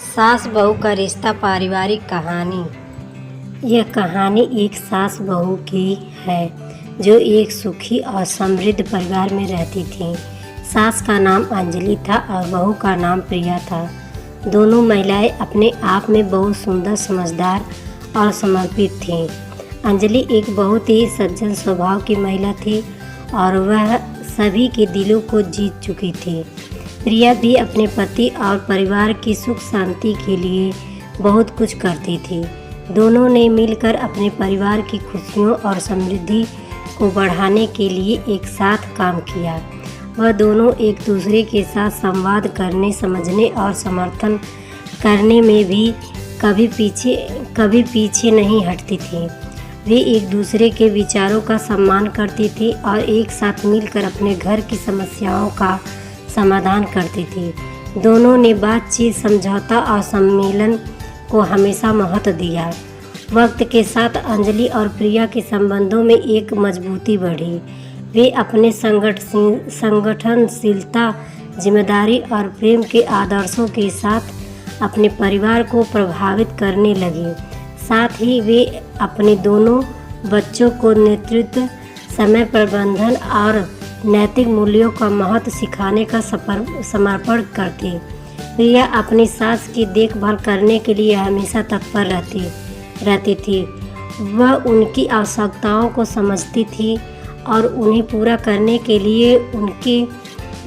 सास बहू का रिश्ता पारिवारिक कहानी। यह कहानी एक सास बहू की है जो एक सुखी और समृद्ध परिवार में रहती थी। सास का नाम अंजलि था और बहू का नाम प्रिया था। दोनों महिलाएं अपने आप में बहुत सुंदर, समझदार और समर्पित थीं। अंजलि एक बहुत ही सज्जन स्वभाव की महिला थी और वह सभी के दिलों को जीत चुकी थी। प्रिया भी अपने पति और परिवार की सुख शांति के लिए बहुत कुछ करती थी। दोनों ने मिलकर अपने परिवार की खुशियों और समृद्धि को बढ़ाने के लिए एक साथ काम किया। वह दोनों एक दूसरे के साथ संवाद करने, समझने और समर्थन करने में भी कभी पीछे नहीं हटती थी। वे एक दूसरे के विचारों का सम्मान करती थी और एक साथ मिलकर अपने घर की समस्याओं का समाधान करती थी। दोनों ने बातचीत, समझौता और सम्मेलन को हमेशा महत्व दिया। वक्त के साथ अंजलि और प्रिया के संबंधों में एक मजबूती बढ़ी। वे अपने संगठनशीलता, जिम्मेदारी और प्रेम के आदर्शों के साथ अपने परिवार को प्रभावित करने लगी। साथ ही वे अपने दोनों बच्चों को नेतृत्व, समय प्रबंधन और नैतिक मूल्यों का महत्व सिखाने का समर्पण करती। प्रिया अपनी सास की देखभाल करने के लिए हमेशा तत्पर रहती थी। वह उनकी आवश्यकताओं को समझती थी और उन्हें पूरा करने के लिए उनके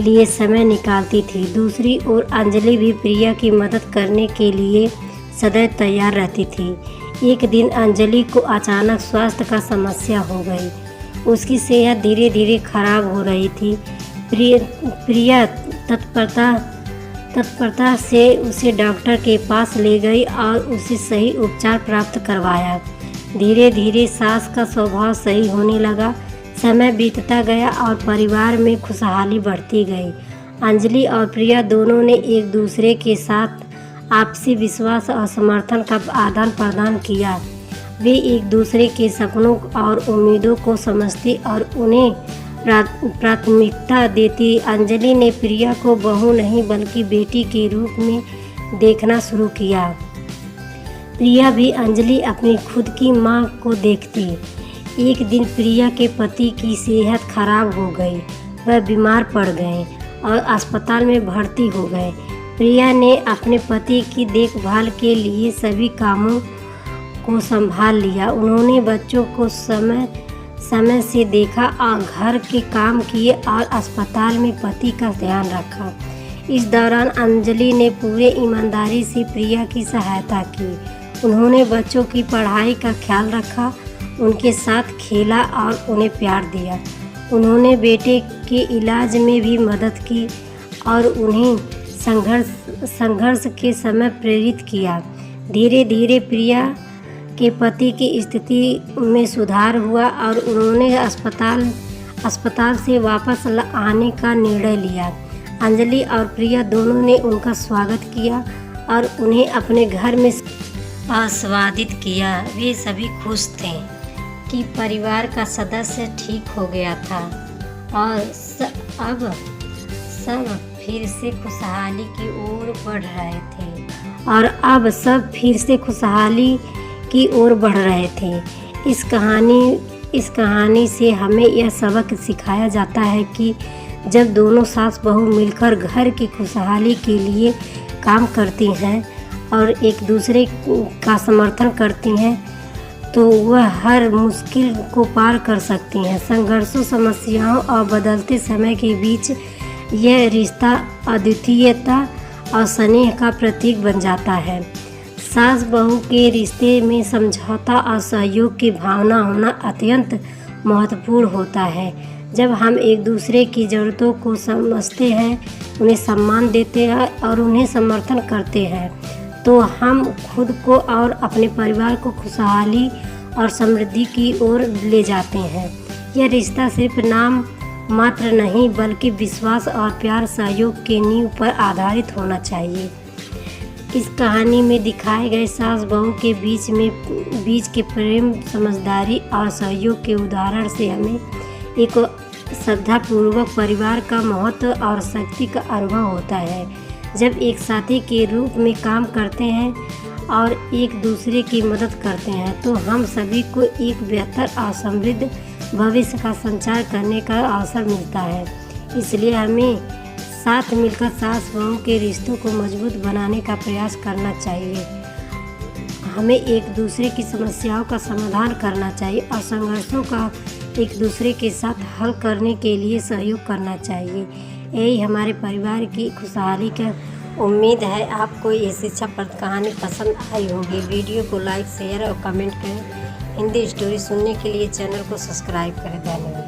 लिए समय निकालती थी। दूसरी ओर अंजलि भी प्रिया की मदद करने के लिए सदैव तैयार रहती थी। एक दिन अंजलि को अचानक स्वास्थ्य का समस्या हो गई। उसकी सेहत धीरे धीरे खराब हो रही थी। प्रिया तत्परता से उसे डॉक्टर के पास ले गई और उसे सही उपचार प्राप्त करवाया। धीरे धीरे सास का स्वभाव सही होने लगा। समय बीतता गया और परिवार में खुशहाली बढ़ती गई। अंजलि और प्रिया दोनों ने एक दूसरे के साथ आपसी विश्वास और समर्थन का आदान प्रदान किया। वे एक दूसरे के सपनों और उम्मीदों को समझती और उन्हें प्राथमिकता देती। अंजलि ने प्रिया को बहू नहीं बल्कि बेटी के रूप में देखना शुरू किया। प्रिया भी अंजलि अपनी खुद की मां को देखती। एक दिन प्रिया के पति की सेहत खराब हो गई। वह बीमार पड़ गए और अस्पताल में भर्ती हो गए। प्रिया ने अपने पति की देखभाल के लिए सभी कामों को संभाल लिया। उन्होंने बच्चों को समय से देखा और घर के काम किए और अस्पताल में पति का ध्यान रखा। इस दौरान अंजलि ने पूरे ईमानदारी से प्रिया की सहायता की। उन्होंने बच्चों की पढ़ाई का ख्याल रखा, उनके साथ खेला और उन्हें प्यार दिया। उन्होंने बेटे के इलाज में भी मदद की और उन्हें संघर्ष के समय प्रेरित किया। धीरे धीरे प्रिया के पति की स्थिति में सुधार हुआ और उन्होंने अस्पताल से वापस आने का निर्णय लिया। अंजलि और प्रिया दोनों ने उनका स्वागत किया और उन्हें अपने घर में आस्वादित किया। वे सभी खुश थे कि परिवार का सदस्य ठीक हो गया था और अब सब फिर से खुशहाली की ओर बढ़ रहे थे। इस कहानी से हमें यह सबक सिखाया जाता है कि जब दोनों सास बहू मिलकर घर की खुशहाली के लिए काम करती हैं और एक दूसरे का समर्थन करती हैं तो वह हर मुश्किल को पार कर सकती हैं। संघर्षों, समस्याओं और बदलते समय के बीच यह रिश्ता अद्वितीयता और स्नेह का प्रतीक बन जाता है। सास बहू के रिश्ते में समझौता और सहयोग की भावना होना अत्यंत महत्वपूर्ण होता है। जब हम एक दूसरे की ज़रूरतों को समझते हैं, उन्हें सम्मान देते हैं और उन्हें समर्थन करते हैं तो हम खुद को और अपने परिवार को खुशहाली और समृद्धि की ओर ले जाते हैं। यह रिश्ता सिर्फ नाम मात्र नहीं बल्कि विश्वास और प्यार, सहयोग के नींव पर आधारित होना चाहिए। इस कहानी में दिखाए गए सास बहू के बीच के प्रेम, समझदारी और सहयोग के उदाहरण से हमें एक श्रद्धापूर्वक परिवार का महत्व और शक्ति का अनुभव होता है। जब एक साथी के रूप में काम करते हैं और एक दूसरे की मदद करते हैं तो हम सभी को एक बेहतर और समृद्ध भविष्य का संचार करने का अवसर मिलता है। इसलिए हमें साथ मिलकर सास बहू के रिश्तों को मजबूत बनाने का प्रयास करना चाहिए। हमें एक दूसरे की समस्याओं का समाधान करना चाहिए और संघर्षों का एक दूसरे के साथ हल करने के लिए सहयोग करना चाहिए। यही हमारे परिवार की खुशहाली का उम्मीद है। आपको ये शिक्षाप्रद कहानी पसंद आई होगी। वीडियो को लाइक, शेयर और कमेंट करें। हिंदी स्टोरी सुनने के लिए चैनल को सब्सक्राइब करें। धन्यवाद।